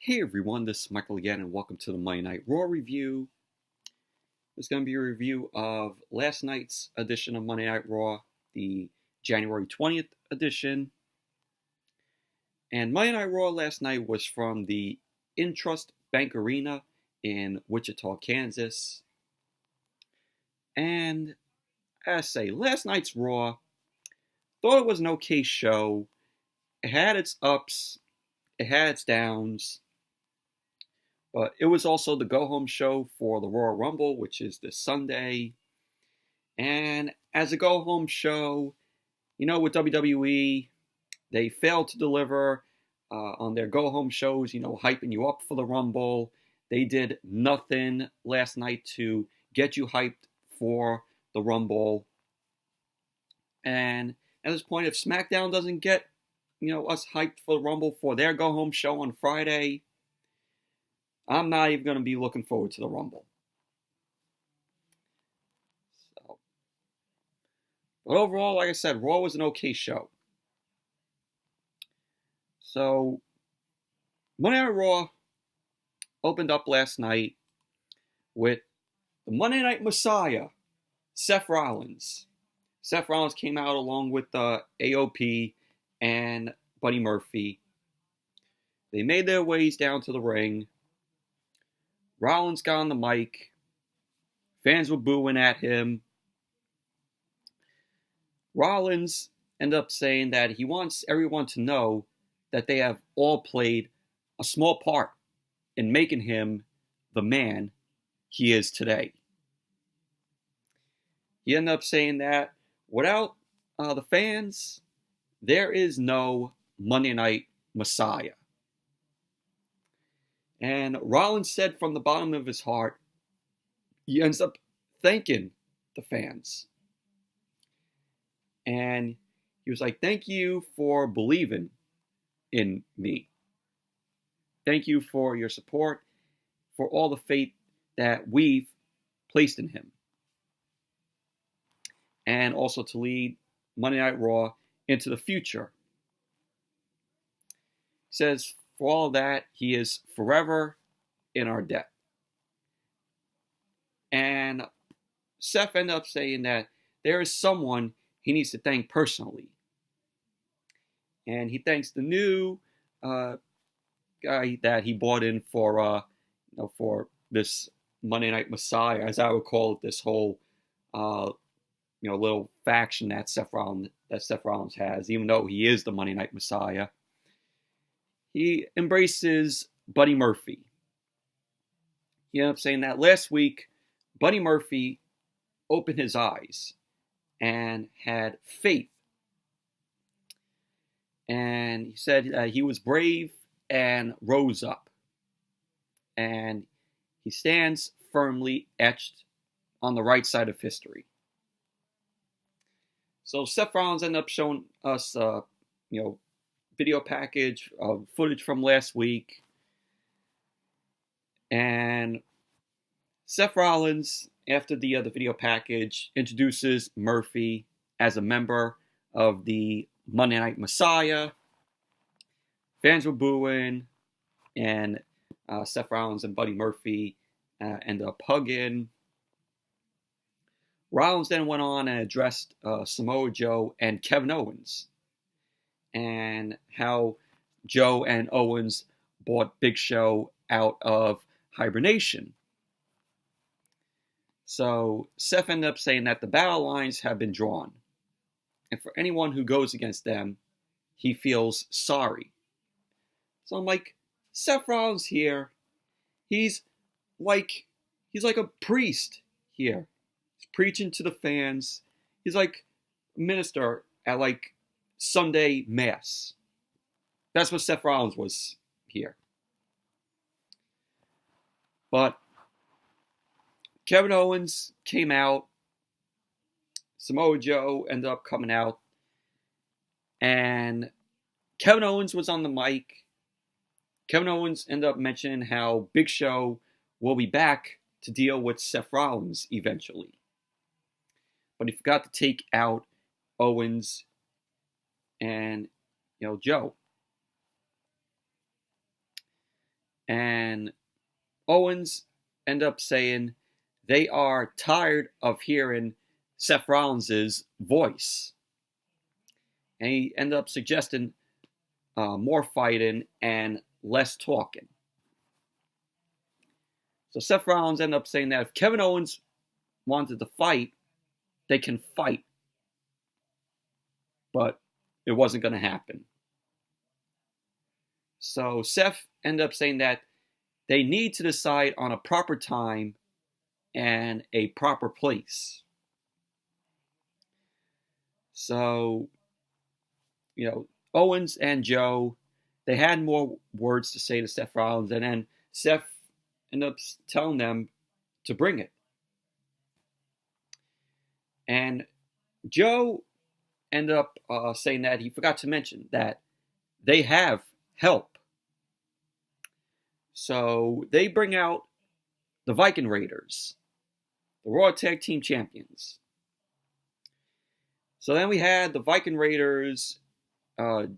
Hey everyone, this is Michael again, and welcome to the Monday Night Raw review. It's going to be a review of last night's edition of Monday Night Raw, the January 20th edition. And Monday Night Raw last night was from the INTRUST Bank Arena in Wichita, Kansas. And as I say, last night's Raw, thought it was an okay show. It had its ups, it had its downs. But it was also the go-home show for the Royal Rumble, which is this Sunday. And as a go-home show, with WWE, they failed to deliver on their go-home shows, hyping you up for the Rumble. They did nothing last night to get you hyped for the Rumble. And at this point, if SmackDown doesn't get, us hyped for the Rumble for their go-home show on Friday, I'm not even going to be looking forward to the Rumble. But overall, like I said, Raw was an okay show. So, Monday Night Raw opened up last night with the Monday Night Messiah, Seth Rollins. Seth Rollins came out along with AOP and Buddy Murphy. They made their ways down to the ring. Rollins got on the mic. Fans were booing at him. Rollins ended up saying that he wants everyone to know that they have all played a small part in making him the man he is today. He ended up saying that without the fans, there is no Monday Night Messiah. And Rollins said from the bottom of his heart, he ends up thanking the fans. And he was like, thank you for believing in me. Thank you for your support, for all the faith that we've placed in him. And also to lead Monday Night Raw into the future. He says, for all of that, he is forever in our debt. And Seth ended up saying that there is someone he needs to thank personally. And he thanks the new guy that he brought in for this Monday Night Messiah, as I would call it, this whole little faction that Seth Rollins has, even though he is the Monday Night Messiah. He embraces Buddy Murphy. He ended up saying that last week, Buddy Murphy opened his eyes and had faith. And he said he was brave and rose up. And he stands firmly etched on the right side of history. So Seth Rollins ended up showing us, video package of footage from last week. And Seth Rollins, after the video package, introduces Murphy as a member of the Monday Night Messiah. Fans were booing, and Seth Rollins and Buddy Murphy ended up hugging. Rollins then went on and addressed Samoa Joe and Kevin Owens, and how Joe and Owens bought Big Show out of hibernation. So Seth ended up saying that the battle lines have been drawn. And for anyone who goes against them, he feels sorry. So I'm like, Seth Rollins here, he's like a priest here. He's preaching to the fans. He's like a minister at Sunday Mass. That's what Seth Rollins was here. But Kevin Owens came out. Samoa Joe ended up coming out. And Kevin Owens was on the mic. Kevin Owens ended up mentioning how Big Show will be back to deal with Seth Rollins eventually. But he forgot to take out Owens and Joe. And Owens end up saying they are tired of hearing Seth Rollins' voice. And he ended up suggesting more fighting and less talking. So Seth Rollins ended up saying that if Kevin Owens wanted to fight, they can fight. But it wasn't going to happen. So Seth ended up saying that they need to decide on a proper time and a proper place. So, Owens and Joe, they had more words to say to Seth Rollins, and then Seth ended up telling them to bring it. And Joe ended up saying that he forgot to mention that they have help. So they bring out the Viking Raiders, the Raw Tag Team Champions. So then we had the Viking Raiders,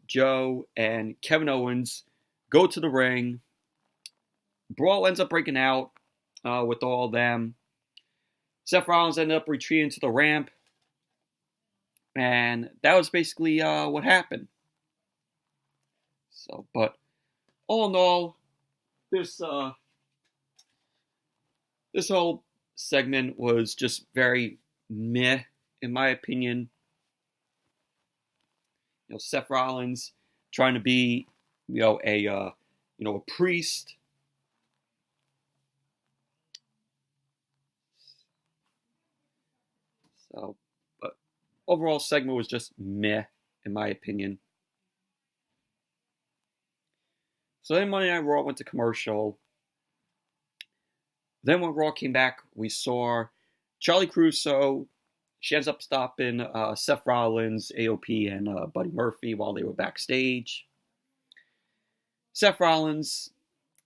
Joe and Kevin Owens go to the ring. Brawl ends up breaking out with all of them. Seth Rollins ended up retreating to the ramp. And that was basically what happened. So, but all in all, this whole segment was just very meh, in my opinion. Seth Rollins trying to be, a priest. So, but overall segment was just meh, in my opinion. So then Monday Night Raw went to commercial. Then when Raw came back, we saw Charlie Caruso. She ends up stopping Seth Rollins, AOP, and Buddy Murphy while they were backstage. Seth Rollins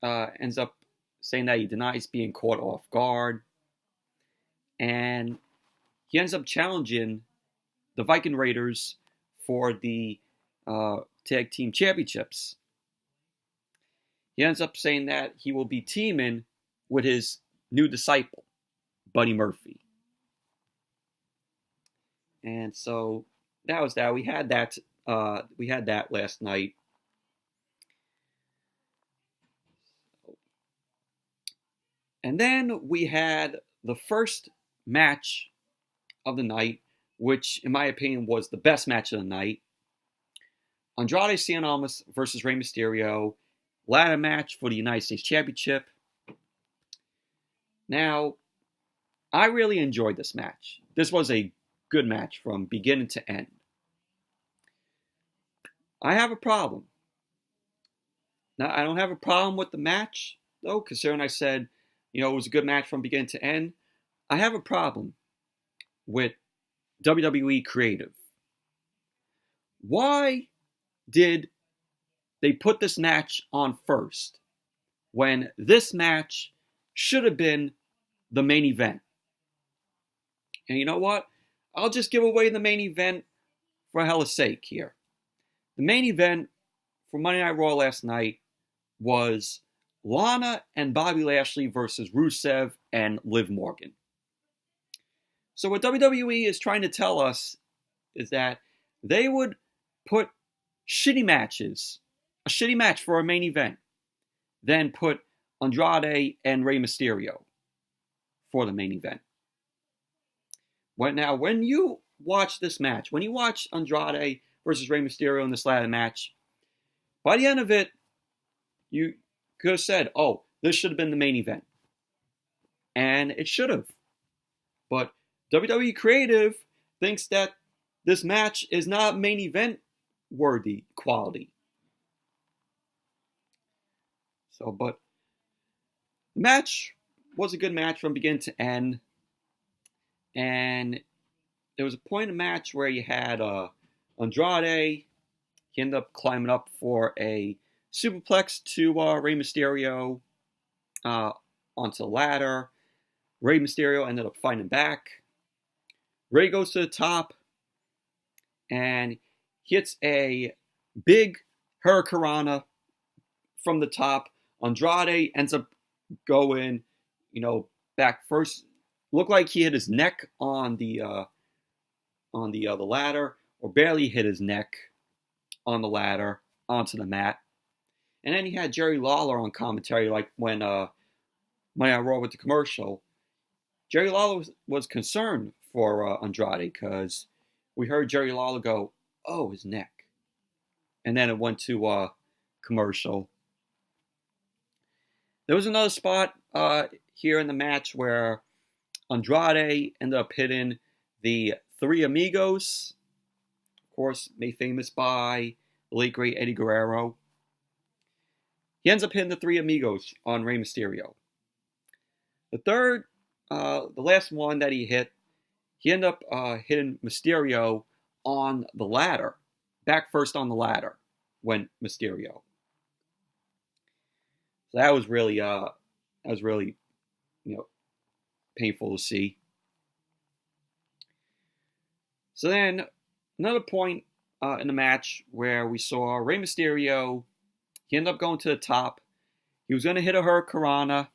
ends up saying that he denies being caught off guard. And he ends up challenging the Viking Raiders for the Tag Team Championships. He ends up saying that he will be teaming with his new disciple, Buddy Murphy. And so that was that. We had that last night. And then we had the first match of the night, which in my opinion was the best match of the night. Andrade Cien Almas versus Rey Mysterio. Ladder match for the United States Championship. Now, I really enjoyed this match. This was a good match from beginning to end. I have a problem. Now, I don't have a problem with the match, though, considering I said, it was a good match from beginning to end. I have a problem with WWE Creative. Why did they put this match on first when this match should have been the main event? And you know what? I'll just give away the main event for hell's sake here. The main event for Monday Night Raw last night was Lana and Bobby Lashley versus Rusev and Liv Morgan. So what WWE is trying to tell us is that they would put shitty matches, a shitty match for a main event, then put Andrade and Rey Mysterio for the main event. Now, when you watch this match, when you watch Andrade versus Rey Mysterio in this ladder match, by the end of it, you could have said, oh, this should have been the main event. And it should have. But WWE Creative thinks that this match is not main event worthy quality. So, but the match was a good match from beginning to end. And there was a point in the match where you had Andrade. He ended up climbing up for a superplex to Rey Mysterio onto the ladder. Rey Mysterio ended up fighting back. Rey goes to the top and hits a big hurricanrana from the top Andrade ends up going, back first. Looked like he hit his neck on the ladder, or barely hit his neck on the ladder onto the mat. And then he had Jerry Lawler on commentary, like when I Raw with the commercial. Jerry Lawler was concerned for Andrade because we heard Jerry Lawler go, "Oh, his neck," and then it went to commercial. There was another spot here in the match where Andrade ended up hitting the Three Amigos, of course, made famous by the late great Eddie Guerrero. He ends up hitting the Three Amigos on Rey Mysterio. The last one that he hit, he ended up hitting Mysterio on the ladder, back first on the ladder, went Mysterio. So that was really, painful to see. So then, another point in the match where we saw Rey Mysterio, he ended up going to the top. He was going to hit a Hurricanrana,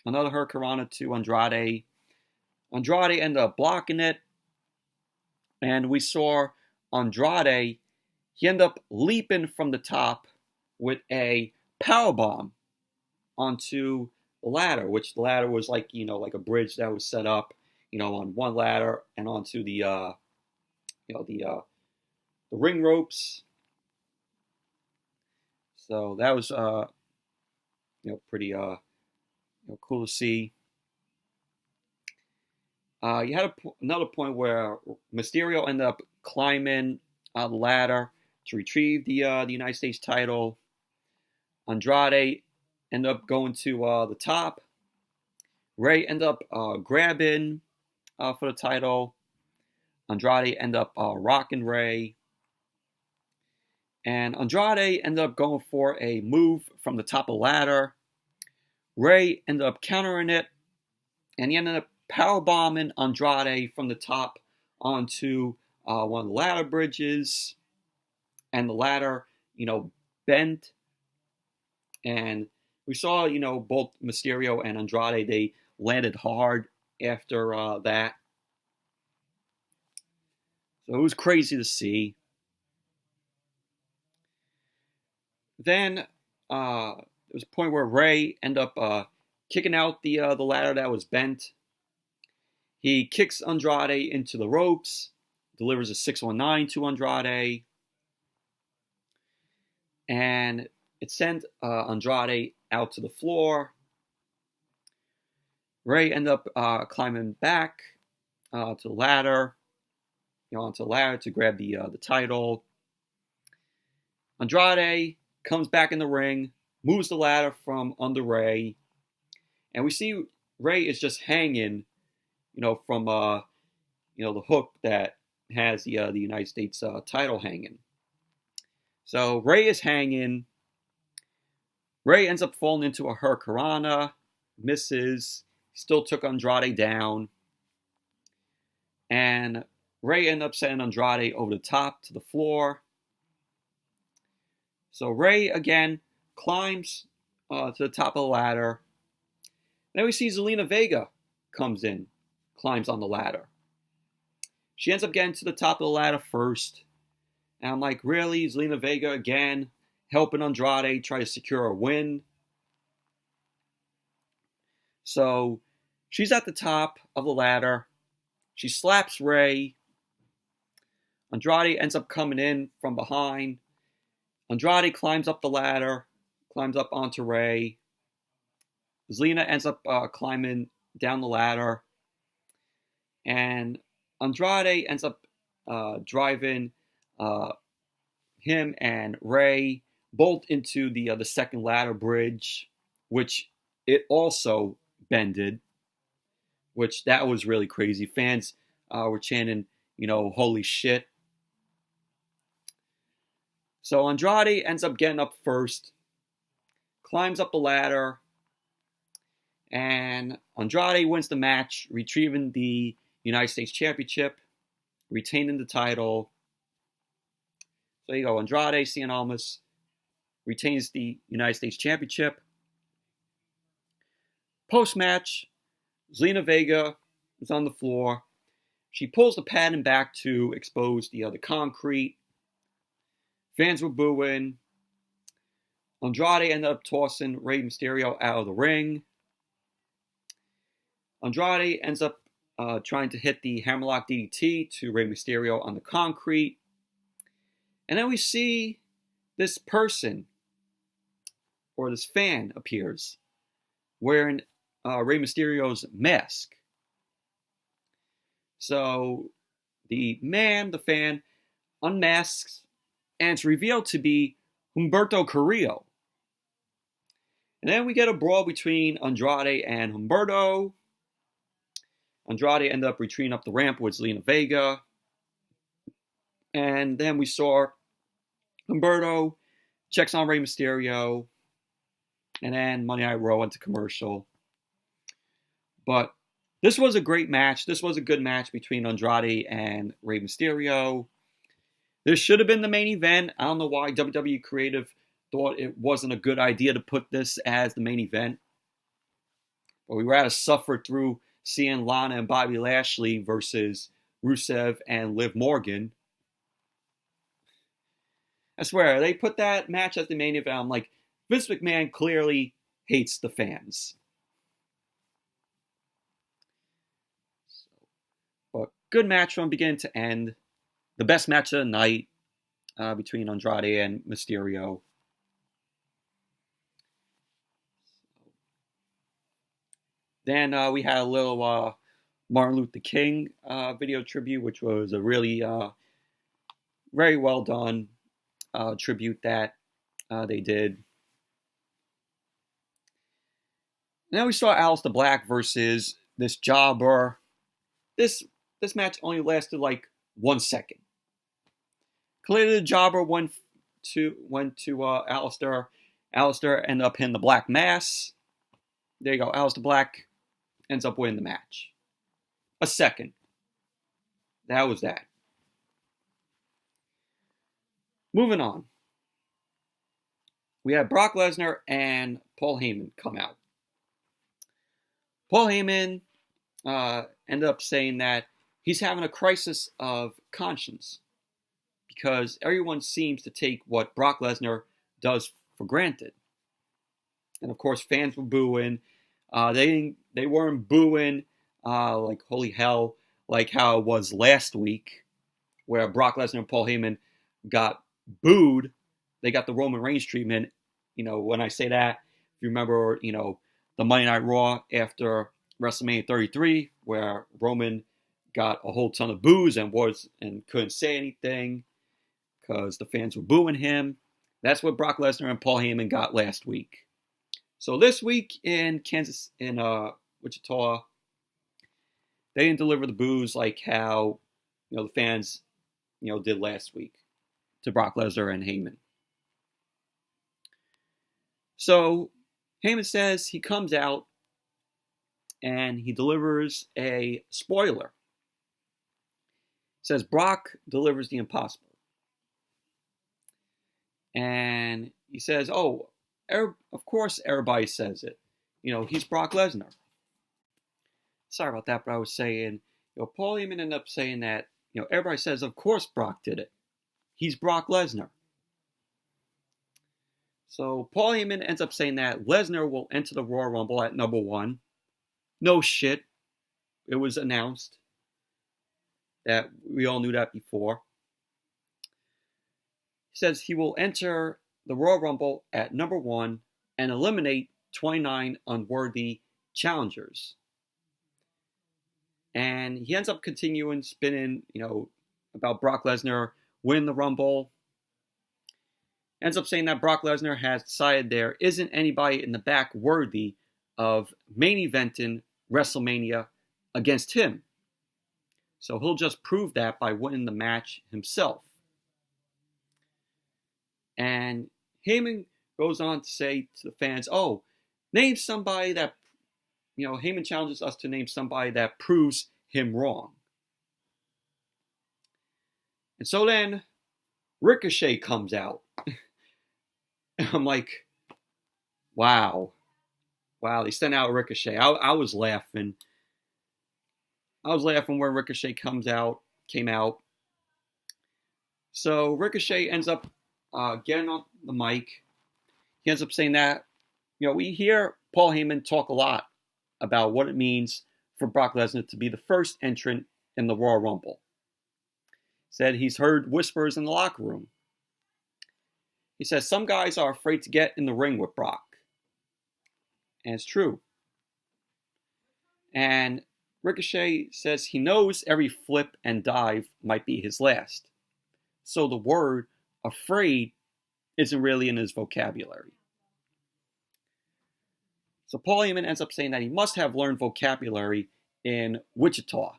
another Hurricanrana to Andrade. Andrade ended up blocking it. And we saw Andrade, he ended up leaping from the top with a powerbomb onto the ladder, which the ladder was like a bridge that was set up, on one ladder and onto the ring ropes. So that was pretty cool to see. You had another point where Mysterio ended up climbing the ladder to retrieve the United States title. Andrade ended up going to the top. Rey ended up grabbing for the title. Andrade ended up rocking Rey. And Andrade ended up going for a move from the top of the ladder. Rey ended up countering it. And he ended up powerbombing Andrade from the top onto one of the ladder bridges. And the ladder, bent. And we saw, both Mysterio and Andrade, they landed hard after that. So it was crazy to see. Then there was a point where Rey ended up kicking out the ladder that was bent. He kicks Andrade into the ropes, delivers a 619 to Andrade, and it sent Andrade out to the floor. Rey ended up climbing back to the ladder, onto the ladder to grab the title. Andrade comes back in the ring, moves the ladder from under Rey, and we see Rey is just hanging, from the hook that has the United States title hanging. So Rey is hanging. Rey ends up falling into a Hurricanrana, misses, still took Andrade down, and Rey ended up sending Andrade over the top to the floor. So Rey again climbs to the top of the ladder. Then we see Zelina Vega comes in, climbs on the ladder. She ends up getting to the top of the ladder first. And I'm like, really? Zelina Vega again helping Andrade try to secure a win? So she's at the top of the ladder. She slaps Rey. Andrade ends up coming in from behind. Andrade climbs up the ladder, climbs up onto Rey. Zelina ends up climbing down the ladder. And Andrade ends up driving him and Rey both into the second ladder bridge, which it also bended, which that was really crazy. Fans were chanting, holy shit. So Andrade ends up getting up first, climbs up the ladder, and Andrade wins the match, retrieving the United States Championship, retaining the title. So there you go, Andrade, Cien, Almas retains the United States Championship. Post-match, Zelina Vega is on the floor. She pulls the padding back to expose the concrete. Fans were booing. Andrade ended up tossing Rey Mysterio out of the ring. Andrade ends up trying to hit the hammerlock DDT to Rey Mysterio on the concrete. And then we see this person, or this fan, appears wearing Rey Mysterio's mask. So the fan, unmasks, and it's revealed to be Humberto Carrillo. And then we get a brawl between Andrade and Humberto. Andrade ended up retreating up the ramp with Zelina Vega. And then we saw Humberto checks on Rey Mysterio. And then Monday Night Raw went to commercial. But this was a great match. This was a good match between Andrade and Rey Mysterio. This should have been the main event. I don't know why WWE Creative thought it wasn't a good idea to put this as the main event. But we were to suffer through seeing Lana and Bobby Lashley versus Rusev and Liv Morgan. I swear, they put that match as the main event. I'm like, Vince McMahon clearly hates the fans. But good match from beginning to end. The best match of the night between Andrade and Mysterio. Then we had a little Martin Luther King video tribute, which was a really very well done tribute that they did. And then we saw Aleister Black versus this jobber. This match only lasted like 1 second. Clearly the jobber went to Aleister. Aleister ended up hitting the Black Mass. There you go. Aleister Black ends up winning the match. A second. That was that. Moving on. We had Brock Lesnar and Paul Heyman come out. Paul Heyman ended up saying that he's having a crisis of conscience because everyone seems to take what Brock Lesnar does for granted. And of course, fans were booing. They weren't booing like holy hell, like how it was last week, where Brock Lesnar and Paul Heyman got booed. They got the Roman Reigns treatment. You know, when I say that, if you remember, you know, the Monday Night Raw after WrestleMania 33, where Roman got a whole ton of boos and couldn't say anything because the fans were booing him. That's what Brock Lesnar and Paul Heyman got last week. So this week in Wichita, they didn't deliver the boos like how, you know, the fans, you know, did last week to Brock Lesnar and Heyman. So Heyman says he comes out and he delivers a spoiler. Says Brock delivers the impossible. And he says, oh, of course everybody says it. You know, he's Brock Lesnar. Sorry about that, but I was saying, you know, Paul Heyman ended up saying that, you know, everybody says, of course Brock did it. He's Brock Lesnar. So Paul Heyman ends up saying that Lesnar will enter the Royal Rumble at number 1. No shit. It was announced. That we all knew that before. He says he will enter the Royal Rumble at number 1 and eliminate 29 unworthy challengers. And he ends up continuing spinning, you know, about Brock Lesnar win the Rumble. Ends up saying that Brock Lesnar has decided there isn't anybody in the back worthy of main eventing WrestleMania against him. So he'll just prove that by winning the match himself. And Heyman goes on to say to the fans, oh, name somebody that, you know, Heyman challenges us to name somebody that proves him wrong. And so then Ricochet comes out. And I'm like, wow. wow, they sent out Ricochet. I was laughing. I was laughing when Ricochet came out. So Ricochet ends up getting on the mic. He ends up saying that, we hear Paul Heyman talk a lot about what it means for Brock Lesnar to be the first entrant in the Royal Rumble. Said he's heard whispers in the locker room. He says some guys are afraid to get in the ring with Brock. And it's true. And Ricochet says he knows every flip and dive might be his last. So the word afraid isn't really in his vocabulary. So Paul Heyman ends up saying that he must have learned vocabulary in Wichita.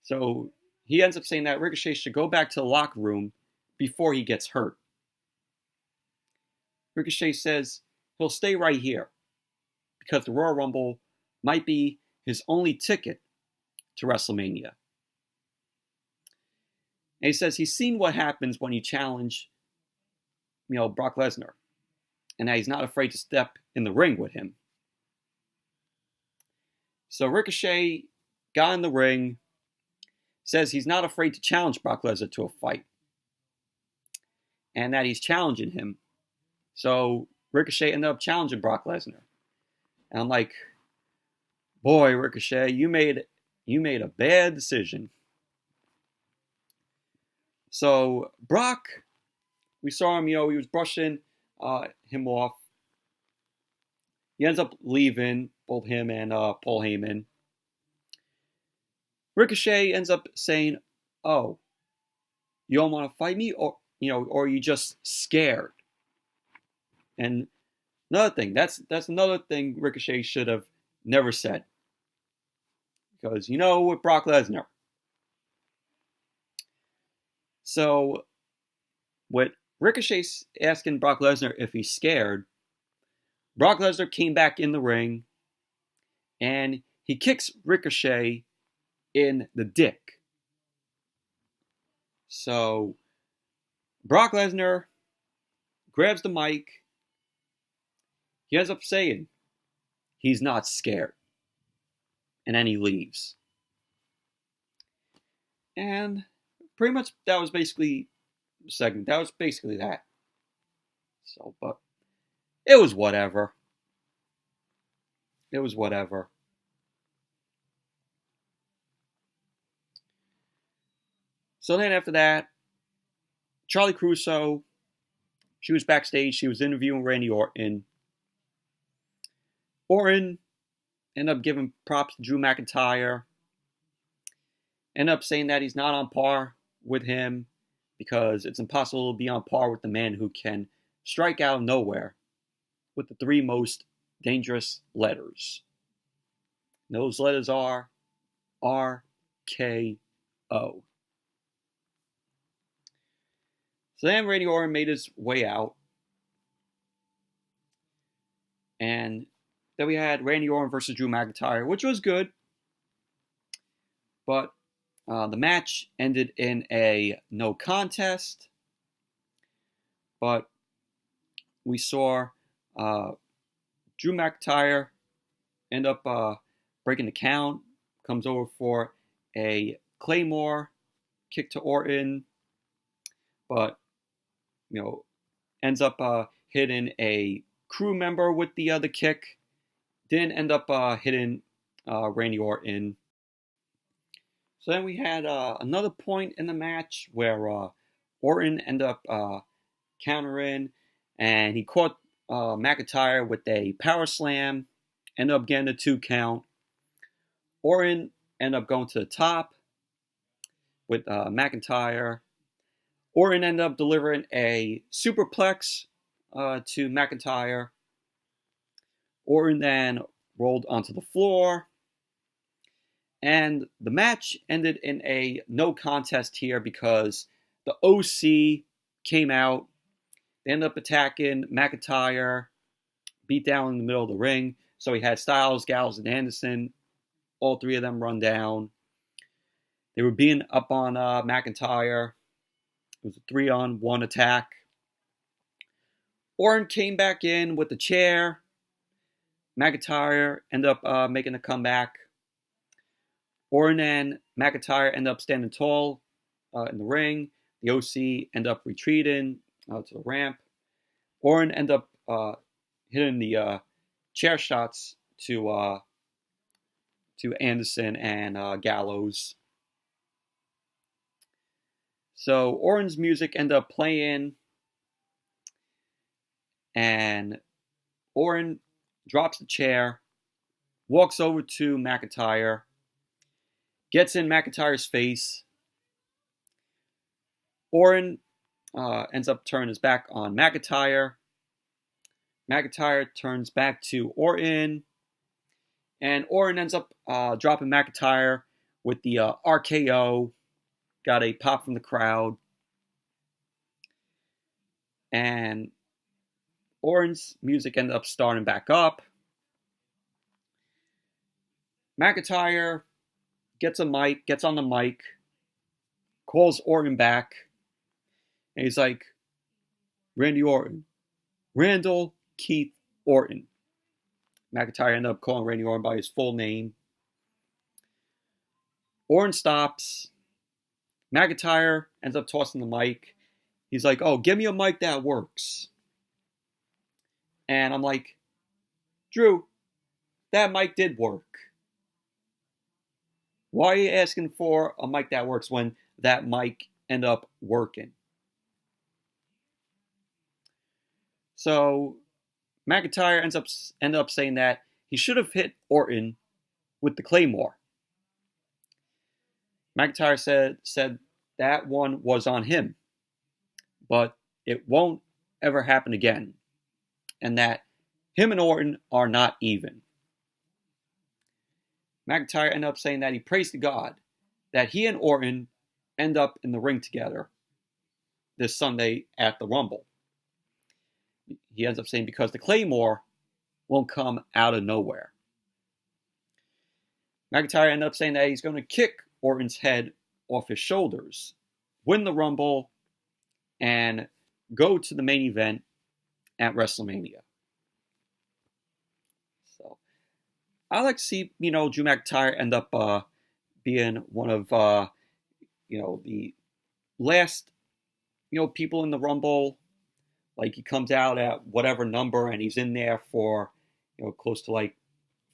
So he ends up saying that Ricochet should go back to the locker room before he gets hurt. Ricochet says he'll stay right here because the Royal Rumble might be his only ticket to WrestleMania. And he says he's seen what happens when you challenge, Brock Lesnar, and that he's not afraid to step in the ring with him. So Ricochet got in the ring, says he's not afraid to challenge Brock Lesnar to a fight, and that he's challenging him. So Ricochet ended up challenging Brock Lesnar. And I'm like, boy, Ricochet, you made a bad decision. So Brock, we saw him, he was brushing him off. He ends up leaving, both him and Paul Heyman. Ricochet ends up saying, "Oh, you don't want to fight me, or are you just scared?" And another thing, that's another thing Ricochet should have never said. Because with Brock Lesnar. So, with Ricochet asking Brock Lesnar if he's scared, Brock Lesnar came back in the ring and he kicks Ricochet in the dick. So, Brock Lesnar grabs the mic. He ends up saying he's not scared. And then he leaves. And pretty much that was basically the segment. That was basically that. So, but it was whatever. It was whatever. So then after that, Charlie Caruso, she was backstage. She was interviewing Randy Orton. Orton ended up giving props to Drew McIntyre. Ended up saying that he's not on par with him because it's impossible to be on par with the man who can strike out of nowhere with the three most dangerous letters. And those letters are RKO. So then Randy Orton made his way out. And then we had Randy Orton versus Drew McIntyre, which was good. But the match ended in a no contest. But we saw Drew McIntyre end up breaking the count. Comes over for a Claymore kick to Orton. But, ends up hitting a crew member with the other kick. Didn't end up hitting Randy Orton. So then we had another point in the match where Orton ended up countering, and he caught McIntyre with a power slam, ended up getting a 2 count. Orton ended up going to the top with McIntyre. Orton ended up delivering a superplex to McIntyre. Orton then rolled onto the floor. And the match ended in a no contest here because the OC came out. They ended up attacking McIntyre, beat down in the middle of the ring. So he had Styles, Gallows, and Anderson. All three of them run down. They were beating up on McIntyre. It was a 3-on-1 attack. Orton came back in with the chair. McIntyre end up making a comeback. Orton and McIntyre end up standing tall in the ring. The OC end up retreating to the ramp. Orton end up hitting the chair shots to Anderson and Gallows. So Orton's music end up playing, and Orton drops the chair, walks over to McIntyre, gets in McIntyre's face. Orton ends up turning his back on McIntyre. McIntyre turns back to Orton, and Orton ends up dropping McIntyre with the RKO. Got a pop from the crowd. And Orton's music ended up starting back up. McIntyre gets on the mic, calls Orton back, and he's like, Randy Orton. Randall Keith Orton. McIntyre ended up calling Randy Orton by his full name. Orton stops. McIntyre ends up tossing the mic. He's like, oh, give me a mic that works. And I'm like, Drew, that mic did work. Why are you asking for a mic that works when that mic ended up working? So McIntyre ended up saying that he should have hit Orton with the Claymore. McIntyre said that one was on him, but it won't ever happen again, and that him and Orton are not even. McIntyre ended up saying that he prays to God that he and Orton end up in the ring together this Sunday at the Rumble. He ends up saying because the Claymore won't come out of nowhere. McIntyre ended up saying that he's going to kick Orton's head off his shoulders, win the Rumble, and go to the main event at WrestleMania. So I like to see, Drew McIntyre end up being one of, the last, people in the Rumble. Like he comes out at whatever number and he's in there for, close to like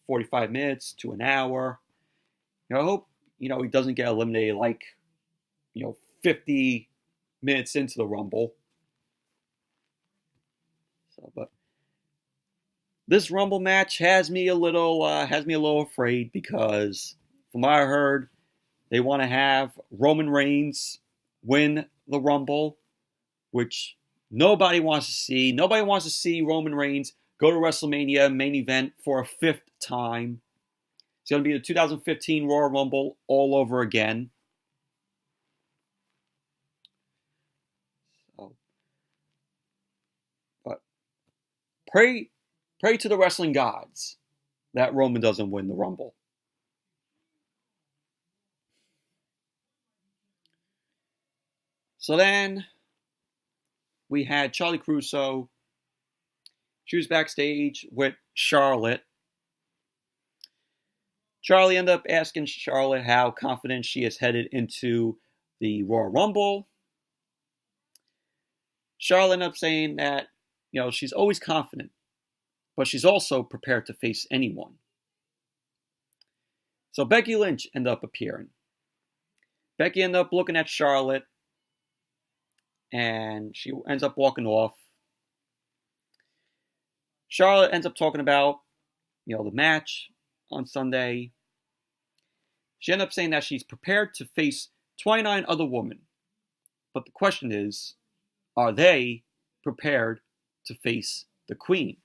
45 minutes to an hour. I hope, he doesn't get eliminated like, 50 minutes into the Rumble. So, but this Rumble match has me a little afraid because from what I heard, they want to have Roman Reigns win the Rumble, which nobody wants to see. Nobody wants to see Roman Reigns go to WrestleMania main event for a 5th time. It's going to be the 2015 Royal Rumble all over again. So, but pray to the wrestling gods that Roman doesn't win the Rumble. So then we had Charlie Caruso. She was backstage with Charlotte. Charlie ended up asking Charlotte how confident she is headed into the Royal Rumble. Charlotte ended up saying that, she's always confident, but she's also prepared to face anyone. So Becky Lynch ended up appearing. Becky ended up looking at Charlotte, and she ends up walking off. Charlotte ends up talking about, the match on Sunday. She ended up saying that she's prepared to face 29 other women. But the question is, are they prepared to face the Queen?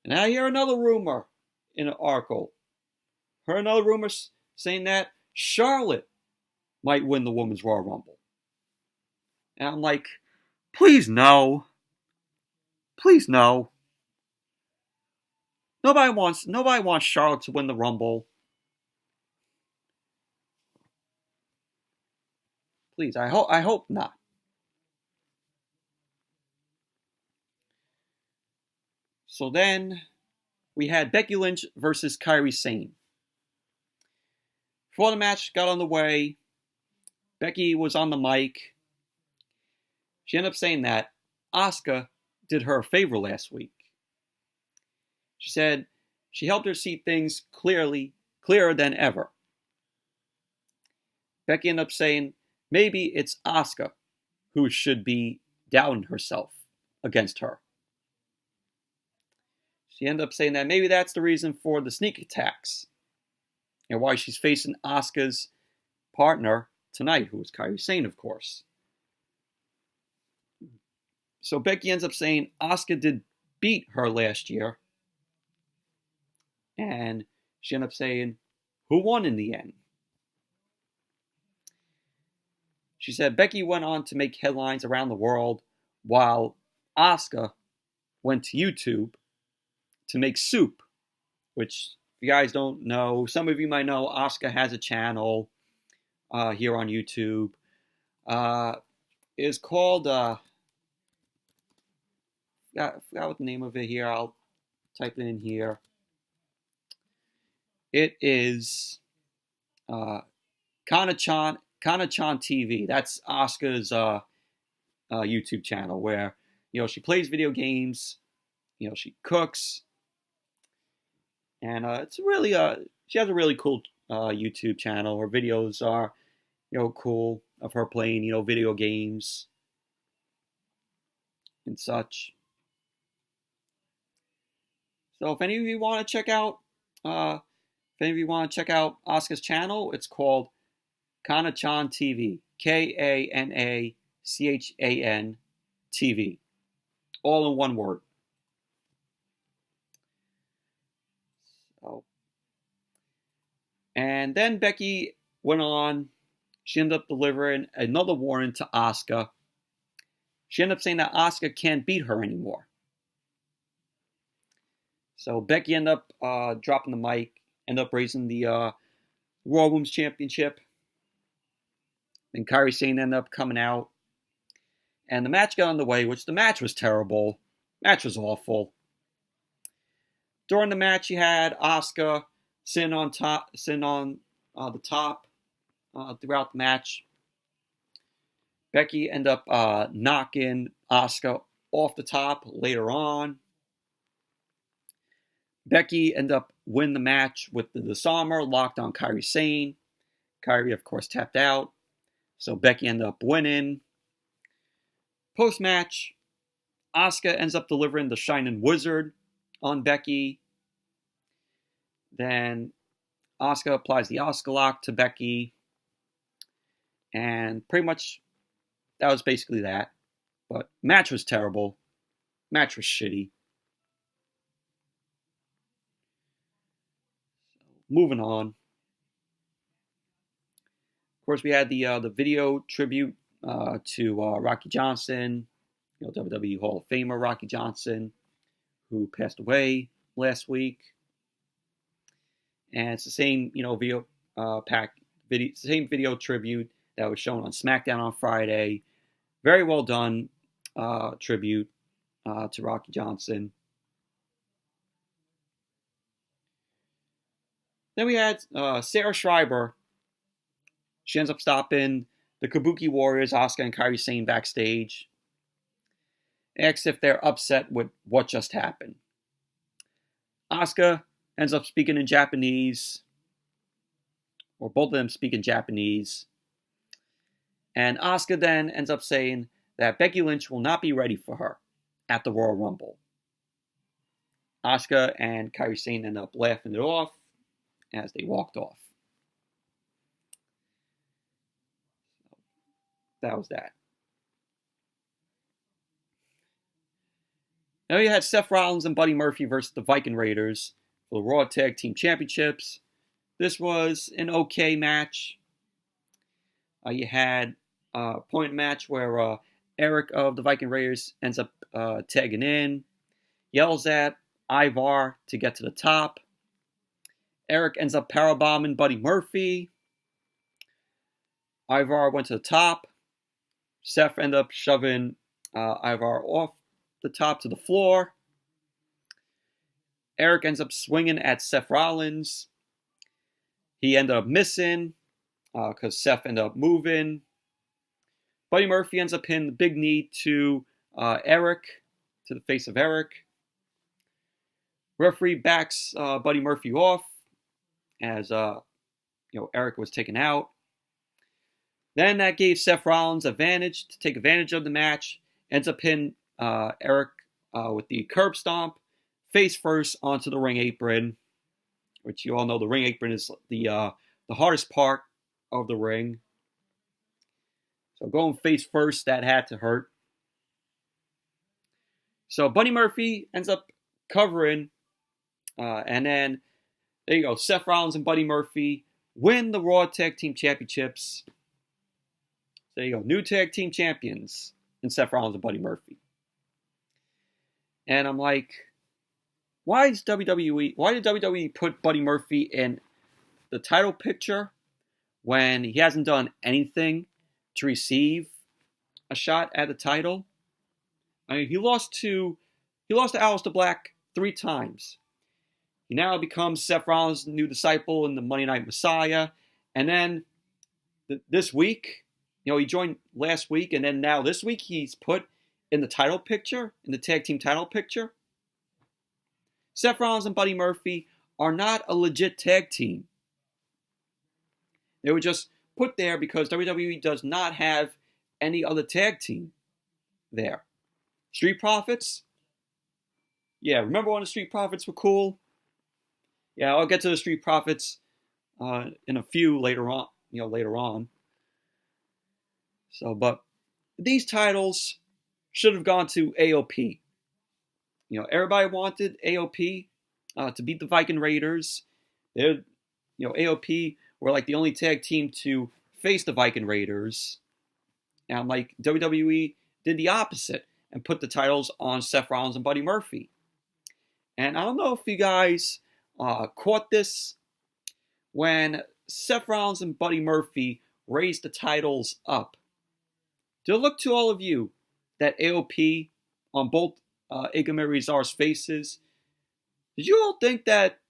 And I hear another rumor in an article. Heard another rumor saying that Charlotte might win the Women's Royal Rumble. And I'm like, please no. Please no. Nobody wants Charlotte to win the Rumble. Please, I hope not. So then we had Becky Lynch versus Kairi Sane. Before the match got underway, Becky was on the mic. She ended up saying that Asuka did her a favor last week. She said she helped her see things clearer than ever. Becky ended up saying maybe it's Asuka who should be doubting herself against her. She ended up saying that maybe that's the reason for the sneak attacks and why she's facing Asuka's partner tonight, who is Kairi Sane, of course. So Becky ends up saying Asuka did beat her last year. And she ended up saying, who won in the end? She said Becky went on to make headlines around the world while Asuka went to YouTube to make soup, which, if you guys don't know, some of you might know Asuka has a channel here on YouTube. It's called, I forgot what the name of it here. I'll type it in here. It is Kana-chan TV. That's Asuka's YouTube channel where, she plays video games, she cooks, and it's really, she has a really cool YouTube channel. Her videos are, cool of her playing, video games and such. So if any of you want to check out, Asuka's channel, it's called Kana-chan TV. Kanachan TV. All in one word. So, and then Becky went on. She ended up delivering another warning to Asuka. She ended up saying that Asuka can't beat her anymore. So Becky ended up dropping the mic, ended up raising the Raw Women's Championship. Then Kairi Sane ended up coming out. And the match got underway, which the match was terrible. Match was awful. During the match, you had Asuka sitting on the top throughout the match. Becky ended up knocking Asuka off the top later on. Becky ended up winning the match with the disarmer locked on Kairi Sane. Kairi, of course, tapped out. So Becky ended up winning. Post-match, Asuka ends up delivering the Shining Wizard on Becky. Then Asuka applies the Asuka lock to Becky. And pretty much that was basically that. But match was terrible. Match was shitty. Moving on. Of course, we had the video tribute to Rocky Johnson, WWE Hall of Famer Rocky Johnson, who passed away last week. And it's the same, same video tribute that was shown on SmackDown on Friday. Very well done tribute to Rocky Johnson. Then we had Sarah Schreiber. She ends up stopping the Kabuki Warriors, Asuka and Kairi Sane backstage. Asks if they're upset with what just happened. Asuka ends up speaking in Japanese, or both of them speak in Japanese. And Asuka then ends up saying that Becky Lynch will not be ready for her at the Royal Rumble. Asuka and Kairi Sane end up laughing it off as they walked off. That was that. Now you had Seth Rollins and Buddy Murphy versus the Viking Raiders for the Raw Tag Team Championships. This was an okay match. You had a point match where Erick of the Viking Raiders ends up tagging in, yells at Ivar to get to the top. Erick ends up powerbombing Buddy Murphy. Ivar went to the top. Seth ended up shoving Ivar off the top to the floor. Erick ends up swinging at Seth Rollins. He ended up missing because Seth ended up moving. Buddy Murphy ends up hitting the big knee to Erick, to the face of Erick. Referee backs Buddy Murphy off as Erick was taken out. Then that gave Seth Rollins advantage to take advantage of the match. Ends up hitting Erick with the curb stomp, face first onto the ring apron, which you all know the ring apron is the hardest part of the ring. So going face first, that had to hurt. So Buddy Murphy ends up covering, and then there you go. Seth Rollins and Buddy Murphy win the Raw Tag Team Championships. There you go. New Tag Team Champions in Seth Rollins and Buddy Murphy. And I'm like, why did WWE put Buddy Murphy in the title picture when he hasn't done anything to receive a shot at the title? I mean, he lost to Aleister Black 3 times. He now becomes Seth Rollins' new disciple in the Monday Night Messiah. And then this week, he joined last week, and then now this week he's put in the title picture, in the tag team title picture. Seth Rollins and Buddy Murphy are not a legit tag team. They were just put there because WWE does not have any other tag team there. Street Profits? Yeah, remember when the Street Profits were cool? Yeah, I'll get to the Street Profits in a few later on. So, but these titles should have gone to AOP. Everybody wanted AOP to beat the Viking Raiders. AOP were like the only tag team to face the Viking Raiders. And like WWE did the opposite and put the titles on Seth Rollins and Buddy Murphy. And I don't know if you guys caught this when Seth Rollins and Buddy Murphy raised the titles up. Did it look to all of you that AOP on both Igam and Rezar's faces, did you all think that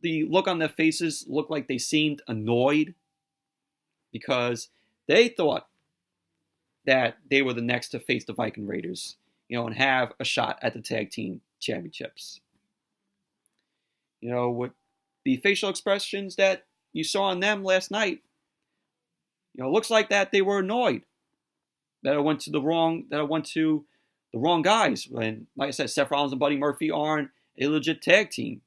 the look on their faces looked like they seemed annoyed? Because they thought that they were the next to face the Viking Raiders, and have a shot at the tag team championships. With the facial expressions that you saw on them last night, it looks like that they were annoyed that it went to the wrong guys. When, like I said, Seth Rollins and Buddy Murphy aren't a legit tag team.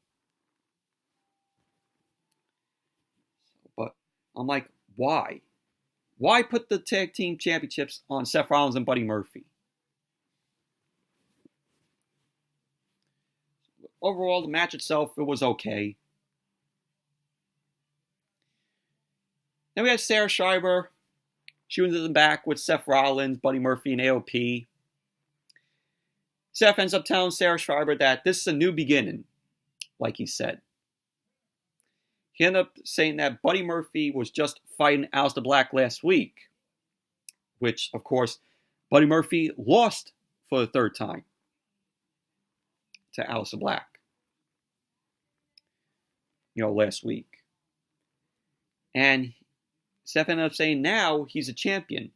But I'm like, why? Why put the tag team championships on Seth Rollins and Buddy Murphy? Overall, the match itself, it was okay. Then we had Sarah Schreiber. She was in the back with Seth Rollins, Buddy Murphy, and AOP. Seth ends up telling Sarah Schreiber that this is a new beginning, like he said. He ended up saying that Buddy Murphy was just fighting Aleister Black last week, which, of course, Buddy Murphy lost for the 3rd time to Aleister Black, last week. And Seth ended up saying now he's a champion.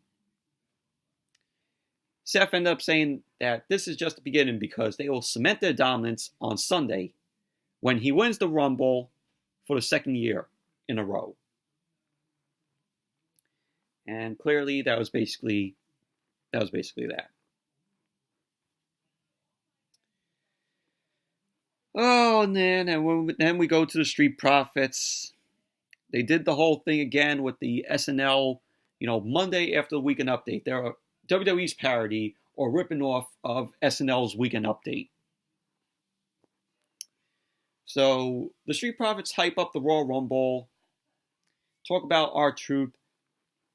Seth ended up saying that this is just the beginning because they will cement their dominance on Sunday when he wins the Rumble for the 2nd year in a row. And clearly that was basically that. Oh, and then we go to the Street Profits. They did the whole thing again with the SNL, Monday after the Weekend Update. They're WWE's parody or ripping off of SNL's Weekend Update. So the Street Profits hype up the Royal Rumble, talk about R-Truth.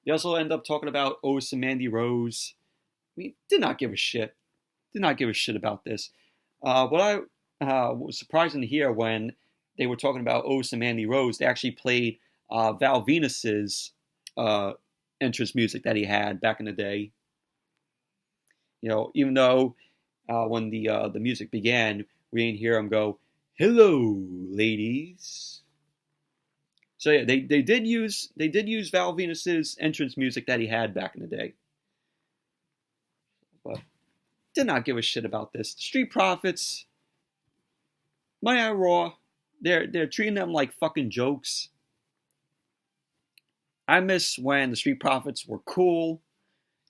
They also end up talking about Otis and Mandy Rose. I mean, did not give a shit. Did not give a shit about this. What I was surprising to hear when they were talking about Otis and Mandy Rose, they actually played Val Venus's entrance music that he had back in the day. Even though when the music began, we didn't hear him go, Hello, ladies. So yeah, they did use Val Venus's entrance music that he had back in the day, but did not give a shit about this. The Street Profits, Monday Night Raw, they're treating them like fucking jokes. I miss when the Street Profits were cool,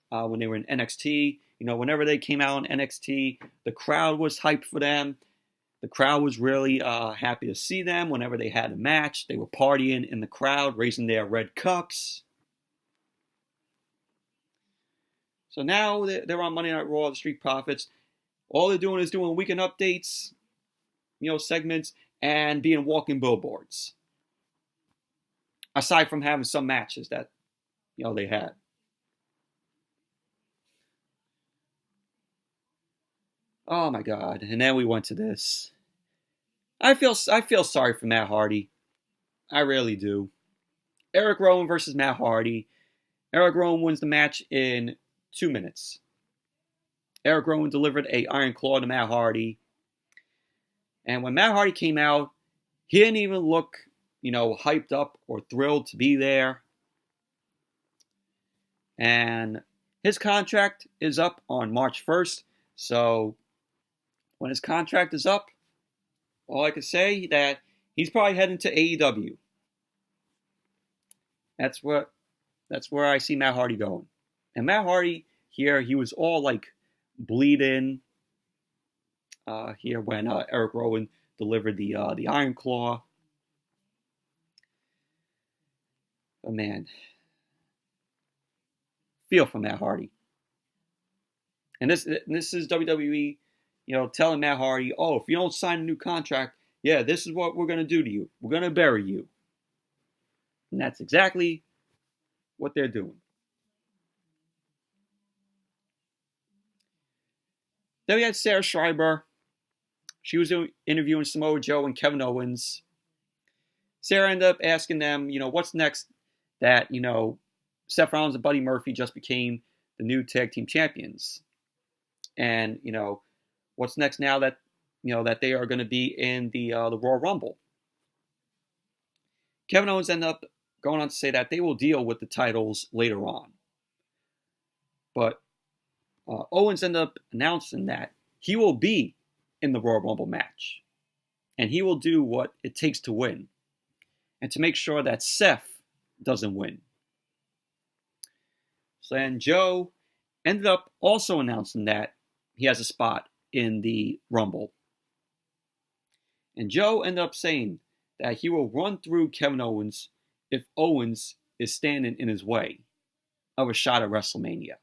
when they were in NXT. You know, whenever they came out in NXT, the crowd was hyped for them. The crowd was really happy to see them. Whenever they had a match, they were partying in the crowd, raising their red cups. So now they're on Monday Night Raw, the Street Profits. All they're doing is doing weekend updates, segments, and being walking billboards. Aside from having some matches that, they had. Oh my God! And then we went to this. I feel sorry for Matt Hardy. I really do. Erick Rowan versus Matt Hardy. Erick Rowan wins the match in 2 minutes. Erick Rowan delivered a Iron Claw to Matt Hardy. And when Matt Hardy came out, he didn't even look, hyped up or thrilled to be there. And his contract is up on March 1st. So when his contract is up, all I can say that he's probably heading to AEW. That's where I see Matt Hardy going. And Matt Hardy here, he was all like bleeding here when Erick Rowan delivered the Iron Claw. But man, feel for Matt Hardy. And this is WWE, telling Matt Hardy, oh, if you don't sign a new contract, yeah, this is what we're going to do to you. We're going to bury you. And that's exactly what they're doing. Then we had Sarah Schreiber. She was interviewing Samoa Joe and Kevin Owens. Sarah ended up asking them, what's next that, Seth Rollins and Buddy Murphy just became the new tag team champions. And, what's next now that, that they are going to be in the Royal Rumble. Kevin Owens ended up going on to say that they will deal with the titles later on. But Owens ended up announcing that he will be in the Royal Rumble match. And he will do what it takes to win. And to make sure that Seth doesn't win. So then Joe ended up also announcing that he has a spot in the Rumble. And Joe ended up saying that he will run through Kevin Owens if Owens is standing in his way of a shot at WrestleMania.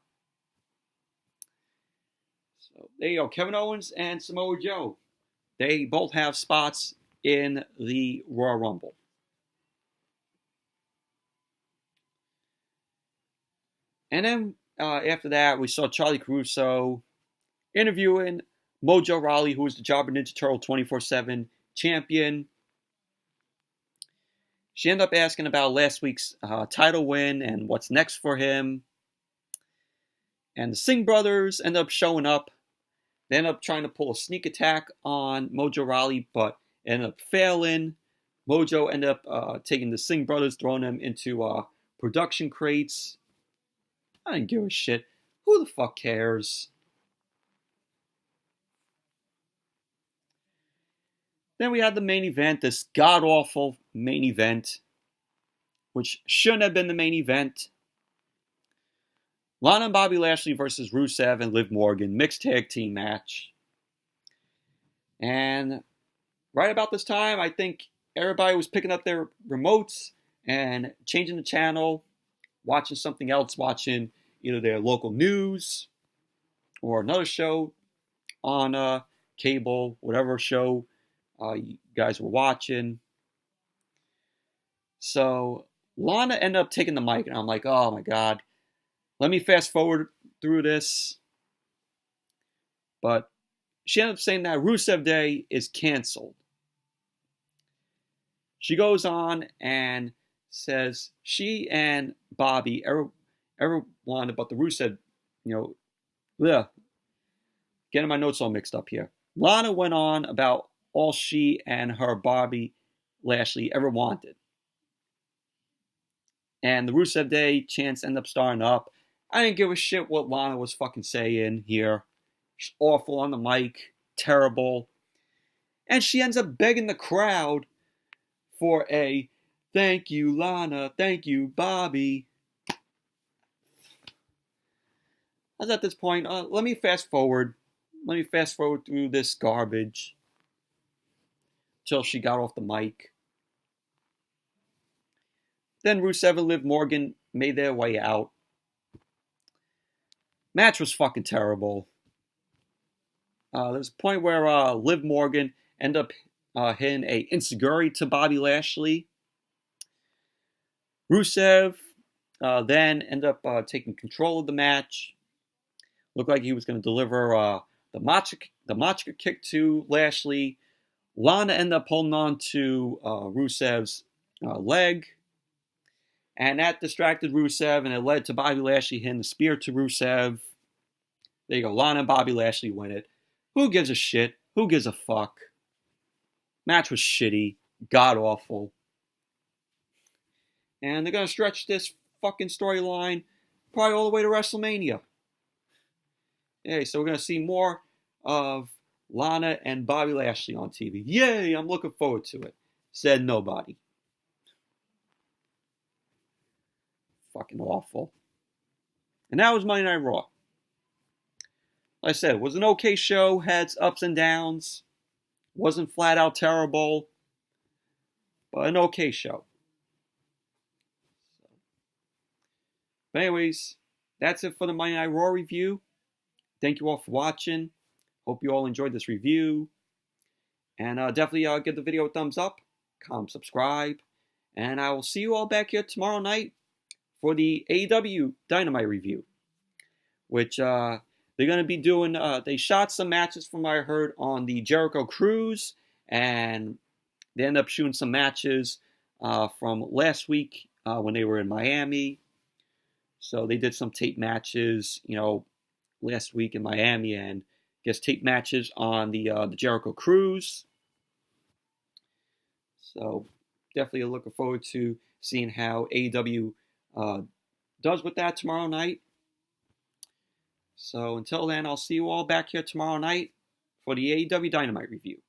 So there you go. Kevin Owens and Samoa Joe. They both have spots in the Royal Rumble. And then after that, we saw Charlie Caruso interviewing Mojo Rawley, who is the Jobber Ninja Turtle 24/7 champion. She ended up asking about last week's title win and what's next for him. And the Singh brothers end up showing up. They end up trying to pull a sneak attack on Mojo Rawley, but ended up failing. Mojo ended up taking the Singh brothers, throwing them into production crates. I didn't give a shit. Who the fuck cares? Then we had the main event, this god-awful main event, which shouldn't have been the main event. Lana and Bobby Lashley versus Rusev and Liv Morgan, mixed tag team match. And right about this time, I think everybody was picking up their remotes and changing the channel, watching something else, watching either their local news or another show on cable, whatever show you guys were watching. So Lana ended up taking the mic, and I'm like, oh my God, let me fast forward through this. But she ended up saying that Rusev Day is canceled. She goes on and says she and Bobby, everyone but the Rusev, getting my notes all mixed up here. Lana went on about all she and her Bobby Lashley ever wanted. And the Rusev Day chants end up starting up. I didn't give a shit what Lana was fucking saying here. She's awful on the mic. Terrible. And she ends up begging the crowd for a thank you, Lana. Thank you, Bobby. As at this point, let me fast forward. Let me fast forward through this garbage till she got off the mic. Then Rusev and Liv Morgan made their way out. Match was fucking terrible. There's a point where Liv Morgan ended up hitting a enziguri to Bobby Lashley. Rusev then ended up taking control of the match. Looked like he was going to deliver the Machka kick to Lashley. Lana ended up holding on to Rusev's leg. And that distracted Rusev, and it led to Bobby Lashley hitting the spear to Rusev. There you go. Lana and Bobby Lashley win it. Who gives a shit? Who gives a fuck? Match was shitty. God awful. And they're going to stretch this fucking storyline probably all the way to WrestleMania. Hey, so we're going to see more of Lana and Bobby Lashley on TV. Yay, I'm looking forward to it. Said nobody. Fucking awful. And that was Monday Night Raw. Like I said, it was an okay show. Had its ups and downs. Wasn't flat out terrible. But an okay show. But anyways, that's it for the Monday Night Raw review. Thank you all for watching. Hope you all enjoyed this review. And definitely give the video a thumbs up. Comment, subscribe. And I will see you all back here tomorrow night for the AEW Dynamite review, which they're going to be doing. They shot some matches from what I heard on the Jericho Cruise, and they ended up shooting some matches from last week when they were in Miami. So they did some tape matches, last week in Miami, and I guess tape matches on the Jericho Cruise. So definitely looking forward to seeing how AEW does with that tomorrow night. So until then, I'll see you all back here tomorrow night for the AEW Dynamite review.